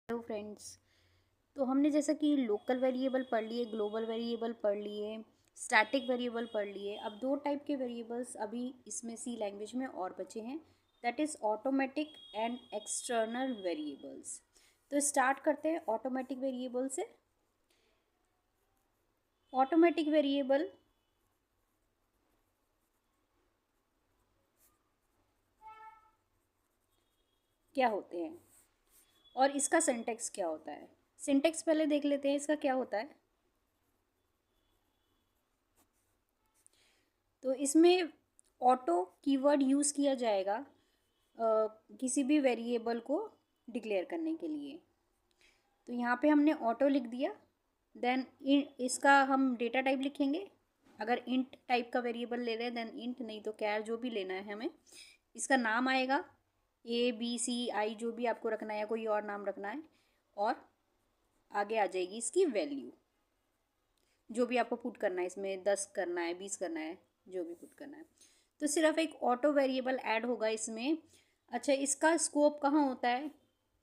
Hello friends. तो हमने जैसा कि लोकल वेरिएबल पढ़ लिए, ग्लोबल वेरिएबल पढ़ लिए, स्टैटिक वेरिएबल पढ़ लिए। अब दो टाइप के वेरिएबल्स अभी इसमें सी लैंग्वेज में और बचे हैं, that is automatic and external variables. तो स्टार्ट करते हैं ऑटोमेटिक वेरिएबल से। ऑटोमेटिक वेरिएबल क्या होते हैं और इसका सिंटेक्स क्या होता है। सिंटेक्स पहले देख लेते हैं इसका क्या होता है। तो इसमें ऑटो कीवर्ड यूज़ किया जाएगा किसी भी वेरिएबल को डिक्लेयर करने के लिए। तो यहाँ पे हमने ऑटो लिख दिया। देन इसका हम डेटा टाइप लिखेंगे। अगर इंट टाइप का वेरिएबल ले रहे हैं देन इंट, नहीं तो कैर, जो भी लेना है हमें। इसका नाम आएगा ABCI, जो भी आपको रखना है या कोई और नाम रखना है, और आगे आ जाएगी इसकी वैल्यू, जो भी आपको पुट करना है। इसमें 10 करना है, 20 करना है, जो भी पुट करना है। तो सिर्फ एक ऑटो वेरिएबल ऐड होगा इसमें। अच्छा, इसका स्कोप कहाँ होता है?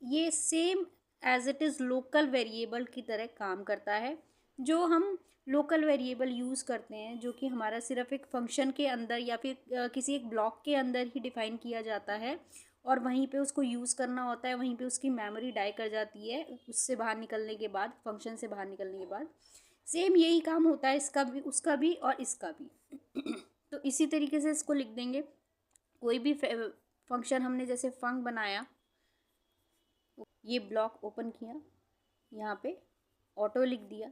ये same as it is local variable की तरह काम करता है। जो हम लोकल वेरिएबल यूज़ करते हैं, जो कि हमारा सिर्फ एक फंक्शन के अंदर या फिर किसी एक ब्लॉक के अंदर ही डिफाइन किया जाता है, और वहीं पे उसको यूज़ करना होता है, वहीं पे उसकी मेमोरी डाई कर जाती है उससे बाहर निकलने के बाद, फंक्शन से बाहर निकलने के बाद। सेम यही काम होता है इसका भी, उसका भी और इसका भी। तो इसी तरीके से इसको लिख देंगे। कोई भी फंक्शन हमने जैसे फंक बनाया, ये ब्लॉक ओपन किया, यहाँ पे ऑटो लिख दिया,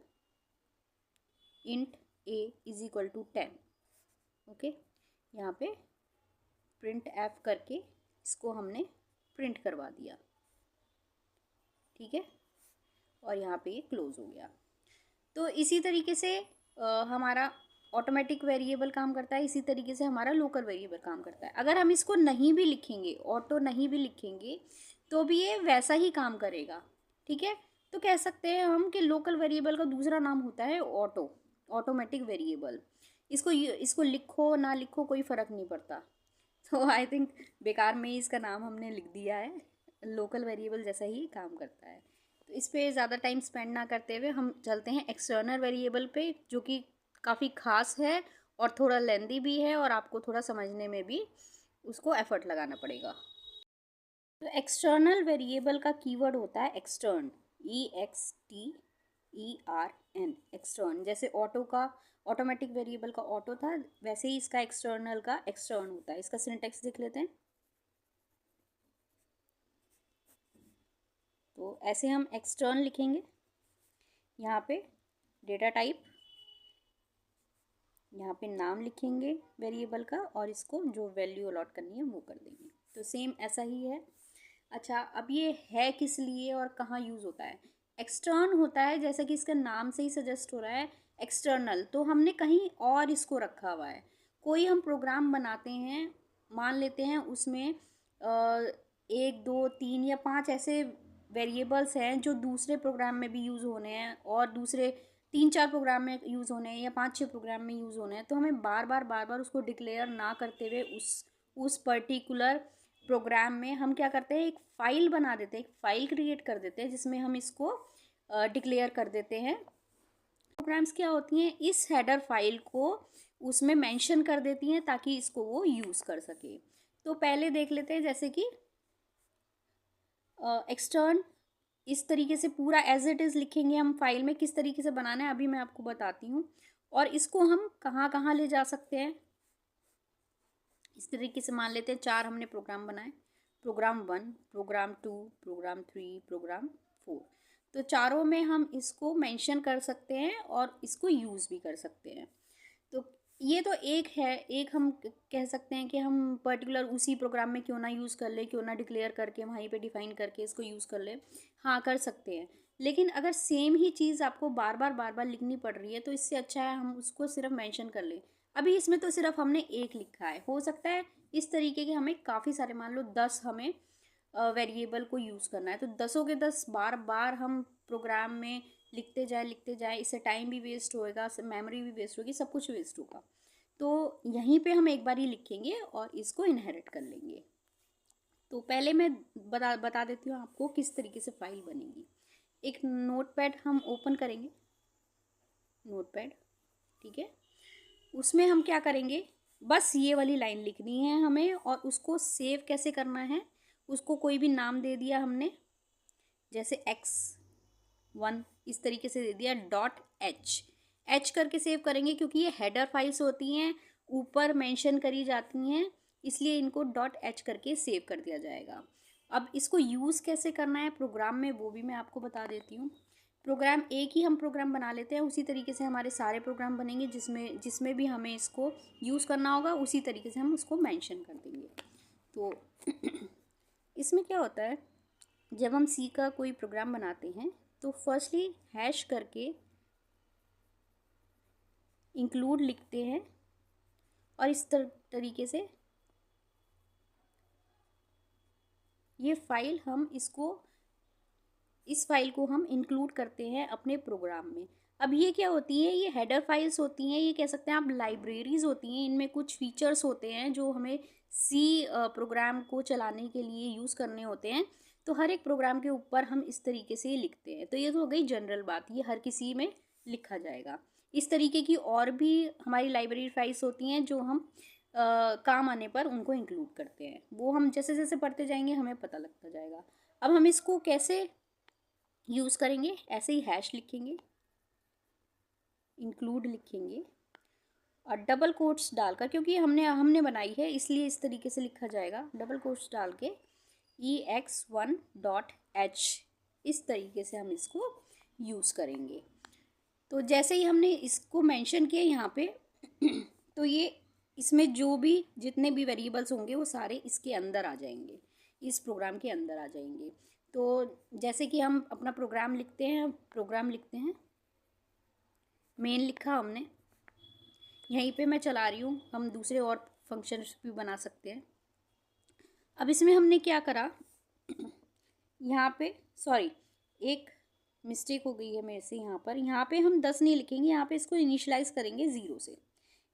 int a is equal to 10। Okay, यहाँ पे प्रिंट एफ करके इसको हमने प्रिंट करवा दिया। ठीक है, और यहाँ पे ये क्लोज हो गया। तो इसी तरीके से हमारा ऑटोमेटिक वेरिएबल काम करता है, इसी तरीके से हमारा लोकल वेरिएबल काम करता है। अगर हम इसको नहीं भी लिखेंगे, ऑटो नहीं भी लिखेंगे, तो भी ये वैसा ही काम करेगा। ठीक है, तो कह सकते हैं हम कि लोकल वेरिएबल का दूसरा नाम होता है ऑटो, ऑटोमेटिक वेरिएबल। इसको लिखो ना लिखो कोई फ़र्क नहीं पड़ता। तो आई थिंक बेकार में ही इसका नाम हमने लिख दिया है, लोकल वेरिएबल जैसा ही काम करता है। तो इस पे ज़्यादा टाइम स्पेंड ना करते हुए हम चलते हैं एक्सटर्नल वेरिएबल पे, जो कि काफ़ी ख़ास है और थोड़ा लेंदी भी है, और आपको थोड़ा समझने में भी उसको एफर्ट लगाना पड़ेगा। तो एक्सटर्नल वेरिएबल का कीवर्ड होता है एक्सटर्न, EXTERN, एक्सटर्न। जैसे ऑटो का, ऑटोमेटिक वेरिएबल का ऑटो था, वैसे ही इसका एक्सटर्नल का एक्सटर्न होता है। इसका सिंटेक्स देख लेते हैं। तो ऐसे हम एक्सटर्न लिखेंगे, यहाँ पे डेटा टाइप, यहाँ पे नाम लिखेंगे वेरिएबल का, और इसको जो वैल्यू अलॉट करनी है वो कर देंगे। तो सेम ऐसा ही है। अच्छा, अब ये है किस लिए और कहाँ यूज़ होता है? एक्सटर्न होता है, जैसा कि इसका नाम से ही सजेस्ट हो रहा है एक्सटर्नल, तो हमने कहीं और इसको रखा हुआ है। कोई हम प्रोग्राम बनाते हैं, मान लेते हैं उसमें 1 2 3 या 5 ऐसे वेरिएबल्स हैं जो दूसरे प्रोग्राम में भी यूज़ होने हैं, और दूसरे 3 4 प्रोग्राम में यूज़ होने हैं, या 5 6 प्रोग्राम में यूज़ होने हैं। तो हमें बार बार उसको डिक्लेयर ना करते हुए उस पर्टिकुलर प्रोग्राम में हम क्या करते हैं, एक फ़ाइल बना देते हैं, एक फ़ाइल क्रिएट कर देते हैं, जिसमें हम इसको डिक्लेयर कर देते हैं। प्रोग्राम्स क्या होती हैं, इस हेडर फाइल को उसमें मेंशन कर देती हैं ताकि इसको वो यूज़ कर सके। तो पहले देख लेते हैं, जैसे कि एक्सटर्न इस तरीके से पूरा एज इट इज़ लिखेंगे हम फाइल में। किस तरीके से बनाना है अभी मैं आपको बताती हूँ, और इसको हम कहाँ कहाँ ले जा सकते हैं। इस तरीके से मान लेते हैं 4 हमने प्रोग्राम बनाए, प्रोग्राम 1, प्रोग्राम 2, प्रोग्राम 3, प्रोग्राम 4। तो चारों में हम इसको मेंशन कर सकते हैं और इसको यूज़ भी कर सकते हैं। तो ये तो एक है, एक हम कह सकते हैं कि हम पर्टिकुलर उसी प्रोग्राम में क्यों ना यूज़ कर ले, क्यों ना डिक्लेयर करके वहीं पे डिफाइन करके इसको यूज़ कर ले। हाँ, कर सकते हैं। लेकिन अगर सेम ही चीज़ आपको बार बार लिखनी पड़ रही है, तो इससे अच्छा है हम उसको सिर्फ मेंशन कर लें। अभी इसमें तो सिर्फ हमने एक लिखा है, हो सकता है इस तरीके के हमें काफ़ी सारे, मान लो 10 हमें वेरिएबल को यूज़ करना है, तो 10 के 10 बार बार हम प्रोग्राम में लिखते जाए, इससे टाइम भी वेस्ट होएगा, मेमोरी भी वेस्ट होगी, सब कुछ वेस्ट होगा। तो यहीं पे हम एक बार ही लिखेंगे और इसको इनहेरिट कर लेंगे। तो पहले मैं बता देती हूँ आपको किस तरीके से फाइल बनेगी। एक नोटपैड हम ओपन करेंगे, नोटपैड, ठीक है। उसमें हम क्या करेंगे, बस ये वाली लाइन लिखनी है हमें, और उसको सेव कैसे करना है, उसको कोई भी नाम दे दिया हमने, जैसे x1 इस तरीके से दे दिया, .h करके सेव करेंगे, क्योंकि ये हेडर फाइल्स होती हैं, ऊपर मेंशन करी जाती हैं, इसलिए इनको .h करके सेव कर दिया जाएगा। अब इसको यूज़ कैसे करना है प्रोग्राम में, वो भी मैं आपको बता देती हूँ। प्रोग्राम एक ही हम प्रोग्राम बना लेते हैं, उसी तरीके से हमारे सारे प्रोग्राम बनेंगे, जिसमें भी हमें इसको यूज़ करना होगा उसी तरीके से हम उसको मेंशन कर देंगे। तो इसमें क्या होता है, जब हम सी का कोई प्रोग्राम बनाते हैं तो फर्स्टली हैश करके इंक्लूड लिखते हैं, और इस तरीके से ये फाइल हम इस फाइल को हम इंक्लूड करते हैं अपने प्रोग्राम में। अब ये क्या होती है, ये हेडर फाइल्स होती हैं, ये कह सकते हैं आप लाइब्रेरीज होती हैं, इनमें कुछ फीचर्स होते हैं जो हमें सी प्रोग्राम को चलाने के लिए यूज़ करने होते हैं। तो हर एक प्रोग्राम के ऊपर हम इस तरीके से लिखते हैं। तो ये तो हो गई जनरल बात, ये हर किसी में लिखा जाएगा। इस तरीके की और भी हमारी लाइब्रेरी फाइल्स होती हैं जो हम काम आने पर उनको इंक्लूड करते हैं, वो हम जैसे जैसे पढ़ते जाएंगे हमें पता लगता जाएगा। अब हम इसको कैसे यूज़ करेंगे, ऐसे ही हैश लिखेंगे, इंक्लूड लिखेंगे, और डबल कोट्स डालकर, क्योंकि हमने बनाई है इसलिए इस तरीके से लिखा जाएगा, डबल कोट्स डाल के ex1.h इस तरीके से हम इसको यूज़ करेंगे। तो जैसे ही हमने इसको मेंशन किया यहाँ पे तो ये इसमें जो भी जितने भी वेरिएबल्स होंगे वो सारे इसके अंदर आ जाएंगे, इस प्रोग्राम के अंदर आ जाएंगे। तो जैसे कि हम अपना प्रोग्राम लिखते हैं, मेन लिखा हमने, यहीं पे मैं चला रही हूँ, हम दूसरे और फंक्शंस भी बना सकते हैं। अब इसमें हमने क्या करा, यहाँ पे सॉरी एक मिस्टेक हो गई है मेरे से, यहाँ पे हम 10 नहीं लिखेंगे, यहाँ पे इसको इनिशियलाइज करेंगे 0 से,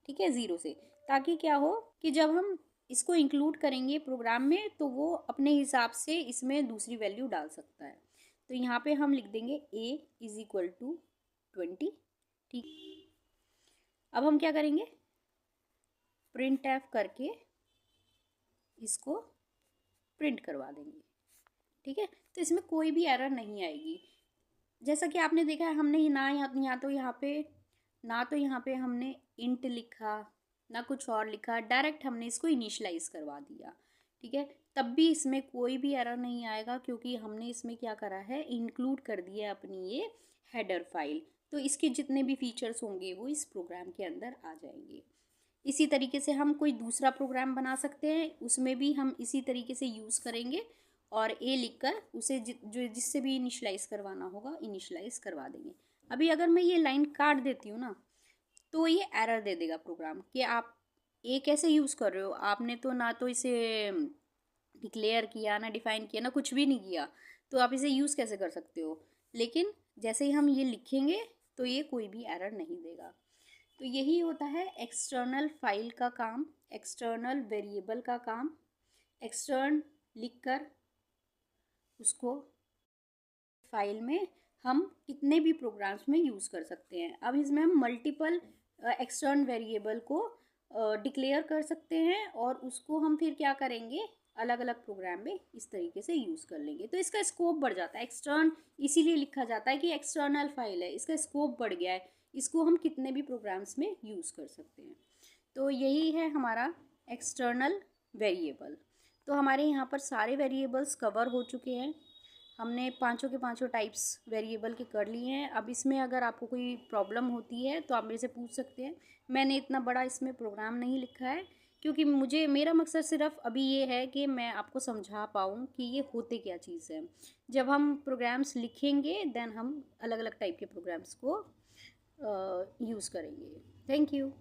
ठीक है, 0 से, ताकि क्या हो कि जब हम इसको इंक्लूड करेंगे प्रोग्राम में तो वो अपने हिसाब से इसमें दूसरी वैल्यू डाल सकता है। तो यहाँ पे हम लिख देंगे a=20, ठीक। अब हम क्या करेंगे, प्रिंट एफ करके इसको प्रिंट करवा देंगे, ठीक है। तो इसमें कोई भी एरर नहीं आएगी। जैसा कि आपने देखा है, हमने ना तो यहाँ पे हमने इंट लिखा, ना कुछ और लिखा, डायरेक्ट हमने इसको इनिशियलाइज करवा दिया, ठीक है। तब भी इसमें कोई भी एरर नहीं आएगा, क्योंकि हमने इसमें क्या करा है, इंक्लूड कर दिया अपनी ये हेडर फाइल। तो इसके जितने भी फीचर्स होंगे वो इस प्रोग्राम के अंदर आ जाएंगे। इसी तरीके से हम कोई दूसरा प्रोग्राम बना सकते हैं, उसमें भी हम इसी तरीके से यूज़ करेंगे, और ए लिखकर उसे जिससे भी इनिशियलाइज करवाना होगा इनिशियलाइज करवा देंगे। अभी अगर मैं ये लाइन काट देती हूँ ना, तो ये एरर दे देगा प्रोग्राम कि आप ए कैसे यूज़ कर रहे हो, आपने तो ना तो इसे डिक्लेयर किया, ना डिफाइन किया, ना कुछ भी नहीं किया, तो आप इसे यूज़ कैसे कर सकते हो। लेकिन जैसे ही हम ये लिखेंगे तो ये कोई भी एरर नहीं देगा। तो यही होता है एक्सटर्नल फाइल का काम, एक्सटर्नल वेरिएबल का काम। एक्सटर्न लिखकर उसको फाइल में हम कितने भी प्रोग्राम्स में यूज़ कर सकते हैं। अब इसमें हम मल्टीपल एक्सटर्न वेरिएबल को डिक्लेयर कर सकते हैं, और उसको हम फिर क्या करेंगे, अलग अलग प्रोग्राम में इस तरीके से यूज़ कर लेंगे। तो इसका स्कोप बढ़ जाता है। एक्सटर्न इसीलिए लिखा जाता है कि एक्सटर्नल फाइल है, इसका स्कोप बढ़ गया है, इसको हम कितने भी प्रोग्राम्स में यूज़ कर सकते हैं। तो यही है हमारा एक्सटर्नल वेरिएबल। तो हमारे यहाँ पर सारे वेरिएबल्स कवर हो चुके हैं। हमने पांचों के पांचों टाइप्स वेरिएबल के कर लिए हैं। अब इसमें अगर आपको कोई प्रॉब्लम होती है तो आप मेरे से पूछ सकते हैं। मैंने इतना बड़ा इसमें प्रोग्राम नहीं लिखा है, क्योंकि मेरा मकसद सिर्फ अभी ये है कि मैं आपको समझा पाऊँ कि ये होते क्या चीज़ है। जब हम प्रोग्राम्स लिखेंगे देन हम अलग अलग टाइप के प्रोग्राम्स को यूज़ करेंगे। Thank you.